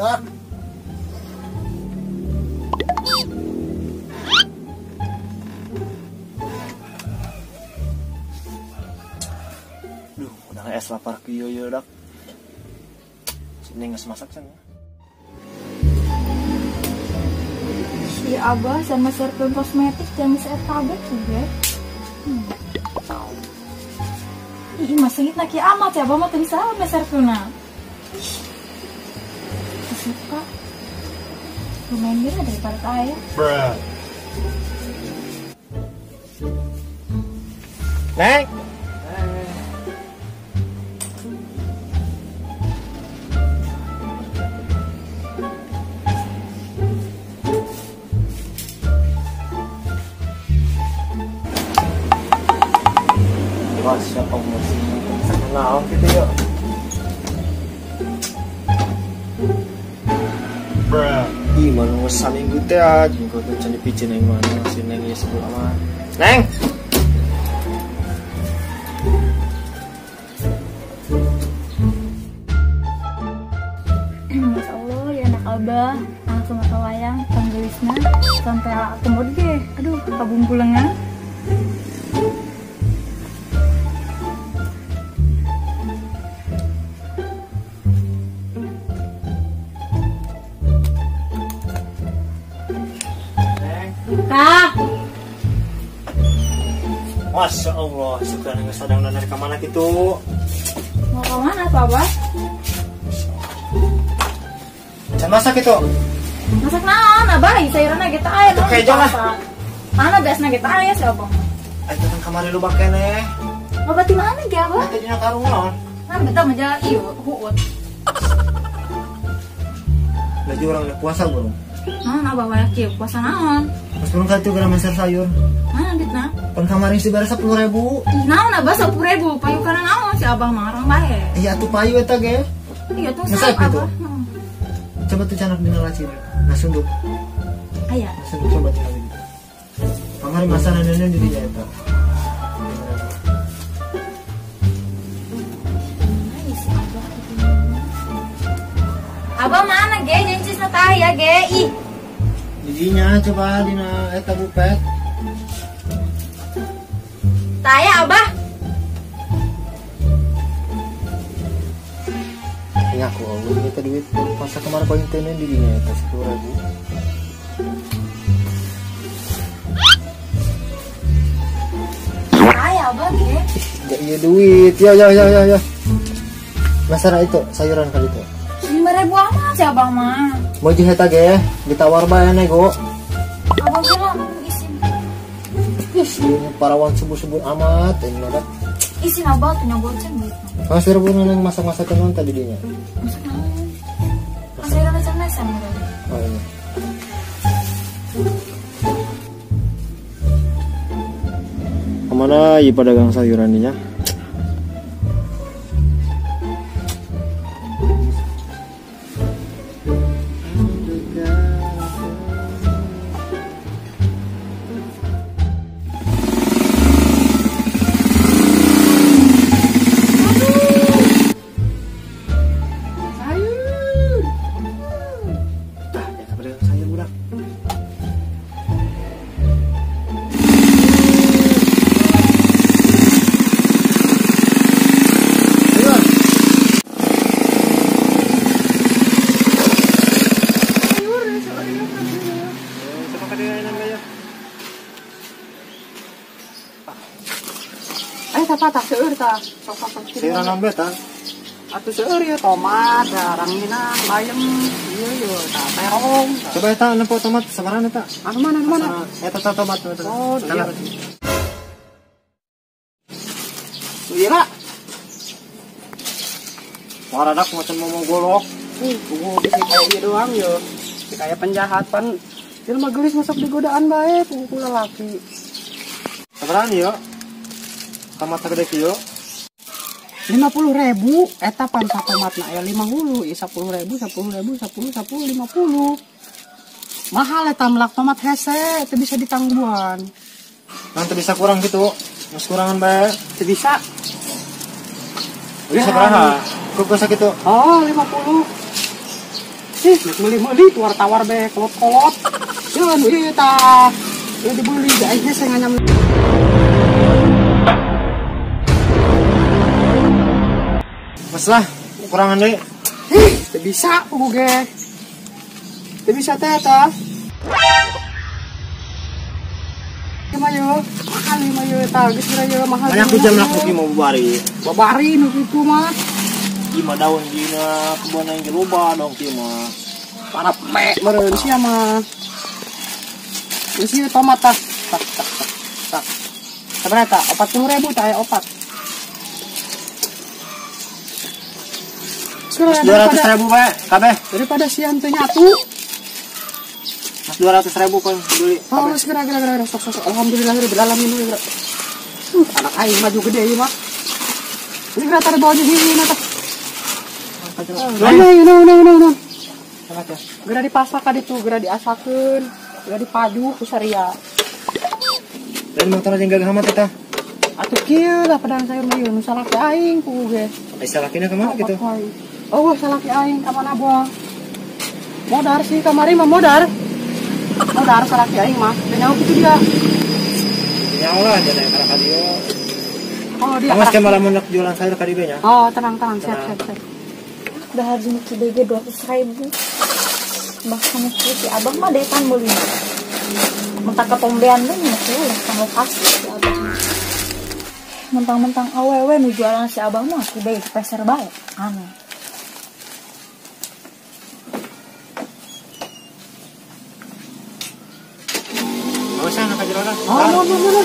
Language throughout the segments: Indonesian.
udah. Duh, udah es lapar kieu ye dak. Sini geus masak cenah. Si Abah sama serpun kosmetik jangan setabek juga. Ih, masih kita ki amat ya, Abah mah teu salah serpuna. Suka. Lumayan dia daripada saya. Bruh. Neng. Wah, siapa musik bisa kenal gitu yuk. Bruh. Ih, mana saminggu teh aja kau tuh candi picin yang mana si Neng ya sebelum aman. Neng. Masya Allah, ya anak Abah, anak semata wayang, panggelisna, sampai aku mau deh. Aduh, kabung pulengan. Kak, Masya Allah, sekarang nggak sadang dari kemana gitu. mau ke mana tuh Abah? Jangan masak itu. Masak naon, Abah? Sayuran kita aja. Itu kejo lah. Mana biasanya kita aja sih Abah? Ayo kan kamari lu pakai nih. Abah di mana ya Abah? Nanti dina karung naon. Nah, kita menjaga iyo, huut. Lagi orang udah puasa belum? Naon Abah banyak kieu, puasa naon? Mas turun kali tuh gram meser sayur. Mana ditna? Pan kamari sih bara 10.000. Ih, naon Abah 10.000, payu karena naon si Abah marang bae. Iya tuh payu eta ge. Iya tuh Ngesep sap itu? Abah. Coba tuh canak dina lacir. Nah sunduk. Aya. Nah sunduk coba tinggal gitu. Kamari masanan nenek di dinya eta. Ai si Abah. Abah mana ge? Jancisna tah ya ge. Ih, Di dinya coba dina eta bupet. tah ya Abah. Ya aku Allah kita duit masa kemarin kau intenen di dinya eta 10.000. Tah ya Abah ge. Ya iya duit. Ya. Masalah itu sayuran kali itu. 5.000 amat si Abah mah. Mau jeung eta ge ditawar bae nego. Abah bilang isin. Ieu parawan subuh-subuh amat ini mah. Isin Abah tuh nyabocen duit. Mas bener nang masak-masak non tadi dinya. Masak naon? Sayuran macam-macam gitu. Oh iya. Kemana ieu pedagang sayuran dinya? Tak seueur tah. Sayuran nambah ta? Atuh seueur ya tomat, ranginan, bayam, ieu yo tah terong. Coba eta nempo tomat sabaran eta. Anu mana? Eta tomat eta. Oh, Salah. Iya lah. Waradak macam mau golok. Tunggu bisa kayak ieu doang yo. Kayak penjahat pan. Dia mah gelis masuk di godaan bae ku lalaki. Sabaran ieu? Tomat sagede kieu. 50.000 eta pan satomatna aya 50, ieu 10.000, 50. Mahal eta melak tomat hese, teu bisa ditangguhan. Nanti bisa kurang gitu. Mas kurangan bae. Teu bisa. Bisa baraha? Kuku sakitu. Oh, 50. Ih, nek meuli-meuli tawar-tawar be kolot-kolot. Yeun ieu tah. Ieu dibeli aja saya nganyam. Mas lah, kurangan deh. Ih, teu bisa pugu ge. Teu bisa teh tah. Mayo, mahal nih mayo tah, geus raya mahal. Banyak jam lah kopi mau bari. Babari nu kitu mah. Gimana daun gina kebun yang diluba dong mah. Para me meureun sia mah. Geus ieu tomat tah. Tak. Sabaraha tah? 40.000 tah aya opat. Mas 200.000 bae kabeh. Daripada sian teu nyatu. Mas 200.000 kan beli. Oh, segera. Sok. Alhamdulillah rabbil alamin. Anak aing maju gede ieu mah. Ini geura tara bawa hiji na tah. No. Geura dipasak ka ditu, geura diasakeun, geura dipaju ku saria. Dan motor aja enggak hamat eta. Atuh kieu lah pedang sayur mah ieu nu salaki aing ku ge. Ai salakina ka mana kitu? Oh, salaki aing ka mana boh? Modar sih kamari mah modar. Modar salaki aing mah. Nyawa kitu dia. Nyawa lah jadi karena ka dieu. Oh, dia. Mas malah menek jualan sayur ka dieu nya. Oh, tenang, siap. Udah harus nyuci BG 200.000. Bahkan si abang mah depan beli. Mentang ketombean deh masih lah sama kasih si abang. Mentang-mentang awewe nu jualan si abang mah si bae peser bae. Aneh. Awas sana ka jero. Oh, no.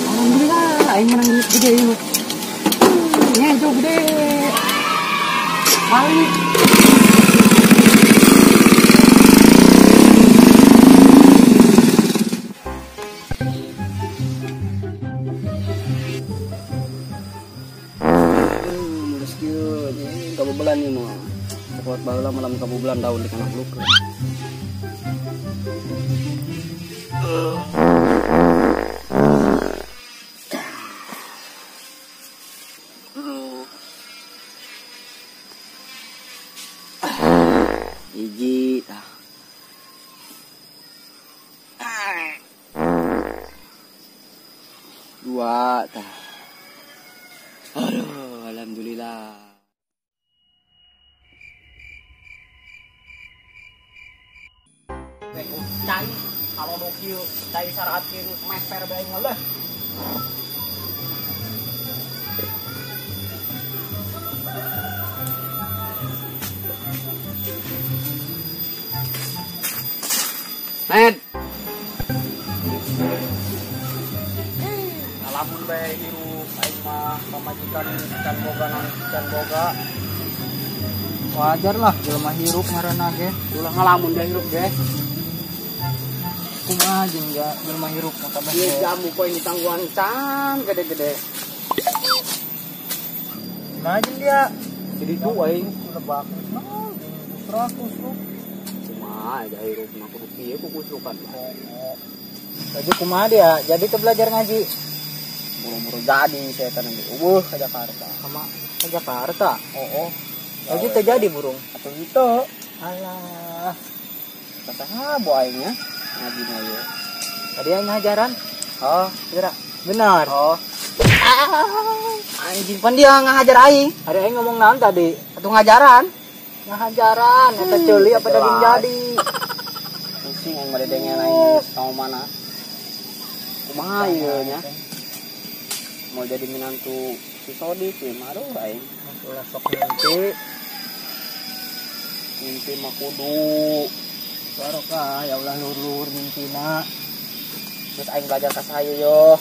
Alhamdulillah, aing menang duit gede ieu. Ngejo gede. Balik. Kabubulan nih mau kuat baheula malam kabubulan daun di kana luka. Hiji tah. Dua tah. Aduh, alhamdulillah. Cai kalau nu kieu cai saraatkeun meser bae ngeuleus. Ned. Ngalamun bae hirup aing mah pamajikan can boga. Wajar lah jelema hirup ngaranna ge. Ulah ngalamun bae hirup ge. Kumaha jeung jelema hirup mata bae. Ieu jamu poe di tangguhan can gede-gede. Nah jeung dia jadi tu aing lebak. Nah, 100 aja hirup mah kudu kieu ku kusrukan. Jadi kumaha dia? Jadi ke belajar ngaji. Muru-muru jadi saya teh nanti. Ka Jakarta. Sama ke Jakarta. Oh. Jadi teh jadi burung. Atuh itu. Alah. Kata bo aing nya ngaji na ieu. Tadi aing ngajaran. Oh, kira. Benar. Oh. Anjing pan dia ngahajar aing. Hari aing ngomong naon tadi? Atuh ngajaran. Ngajaran, eta ceuli apa daging jadi. Pusing yang meredengnya lain sama mana. Kumaha ieu nya? Mau jadi minantu si Sodik ieu mah aduh aing. Ulah sok mimpi. Mimpi mah kudu barokah ya ulah lur-lur mimpina. Terus aing belajar ka saya yo.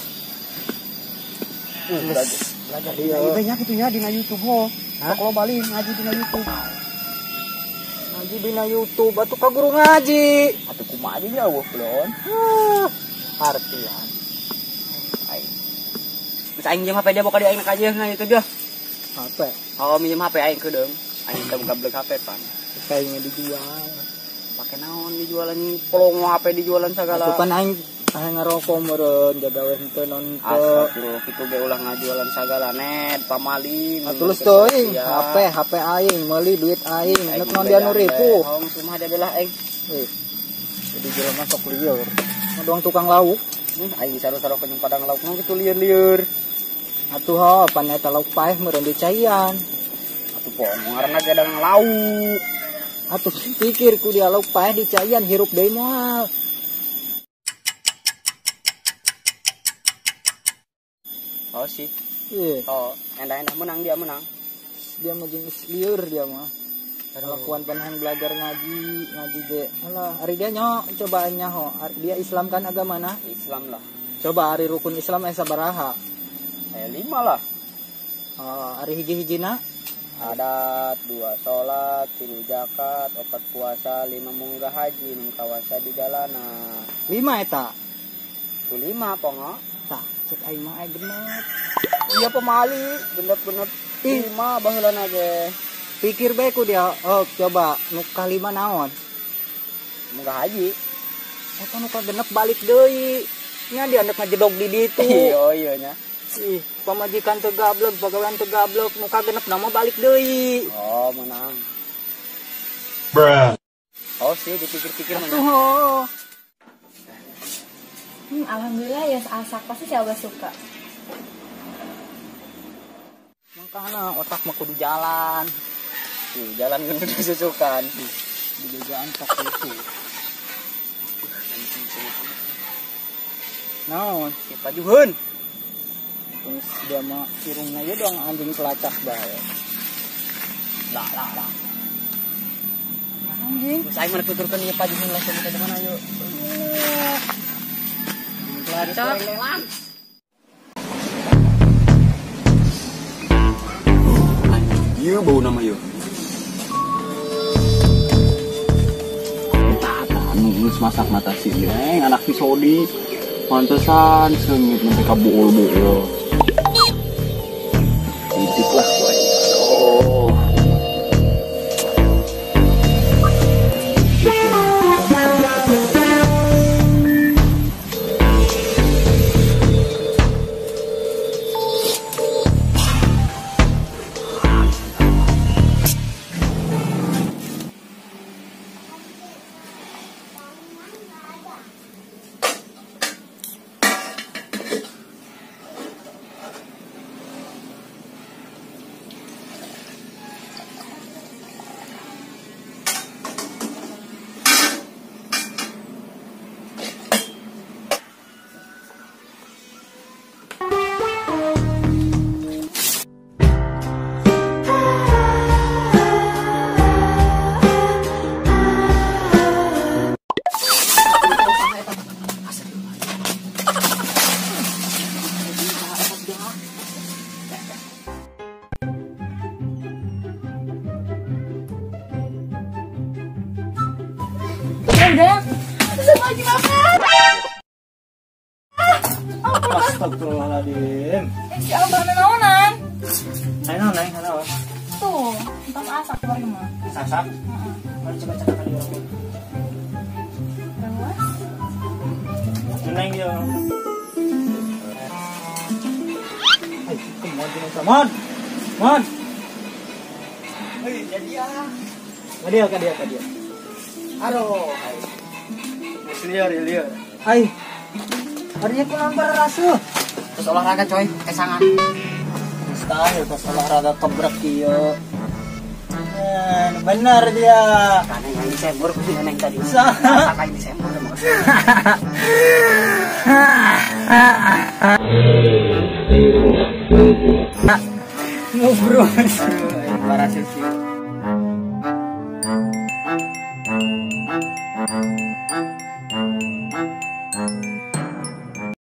Belajar dia. Banyak itu nya dina YouTube ho. Kalau balik ngaji dina YouTube. Ngaji dina YouTube atuh ka guru ngaji. Atuh kumaha aja eueuh kulon. Hartian. Aing. Terus aing jeung HP dia boka di aing kajeuna itu dia. HP. Oh, minjem HP aing kedeung. Aing teu gablek HP pan. Kayaknya dijual. Pakai naon dijualan polong HP dijualan segala. Itu kan aing Ah ngarokok meureun jaga we henteu non teu. Astagfirullah kitu ge ulah ngajualan sagala net pamali. Tulus teuing HP aing meuli duit aing neuk non dia nu ripuh. Hong cuma ada belah aing. Jadi jelema sok lieur. Doang tukang lauk. Aing saru-saru kenyang padang lauk nu kitu lieur-lieur. Atuh ho pan eta lauk paeh meureun dicaian. Atuh poho ngaranna gadang lauk. Atuh pikir ku dia lauk paeh dicaian hirup deui moal. Oh sih. Iya. Oh, endah-endah menang dia menang. Dia mah jenis lieur dia mah. Kelakuan panahan belajar ngaji ge. Alah, ari dia nyo cobaan nyaho. Dia Islam kan agamana? Islam lah. Coba ari rukun Islam aya sabaraha? Aya 5 lah. Ari hiji-hijina? Adat, 2 sholat, 3 zakat, 4 puasa, 5 munggah haji, 6 kawasa di jalana. 5 eta. Itu 5 pongo. Tah, cek aing mah aya genep. Iya pemali, genep-genep 5 baheulana ge. Pikir bae ku dia. Oh, coba nu kalima naon? Munggah haji. Eta nu kagenep balik deui. Nya dia hendak ngajedog di ditu. Iya nya. Ih, pamajikan teu gablek, pagawean teu gablek, nu kagenep nama balik deui. Oh, menang. Oh sih, dipikir-pikir mah. Tuh. Alhamdulillah ya asak pasti si Abah suka. Makanya otak mah kudu jalan. Tuh, jalan kan udah susukan. Di jagaan sok itu. Naon? Siapa juhun? Terus dia mah irungnya aja dong anjing pelacak bae. Lah. Anjing. Terus aing mana tuturkeun ieu pajuhun langsung kita di mana yuk. Pelacak. Ieu bau nama yuk. Nus masak mata si Neng, anak si Sodi. Pantesan sengit mereka buul-buul. Titik lah boy. Oh. Udah, bisa lagi makan. Astagfirullahaladzim. Si Abah naonan. Ayo naik, halo. Tuh, entah asak keluar mah. Sasak. Mari coba cakap kali orang. Terus? Naik dia. Mod. Jadi ya. Kadia. Aduh. Liar. Hai. Harinya ku nampar rasuh. Terus olahraga coy, kesangan. Mustahil pas olahraga kebrek ieu. Bener dia. Kan yang Desember ku neng tadi. Saha? Kayak Desember mah. Ngobrol. Barasil sih.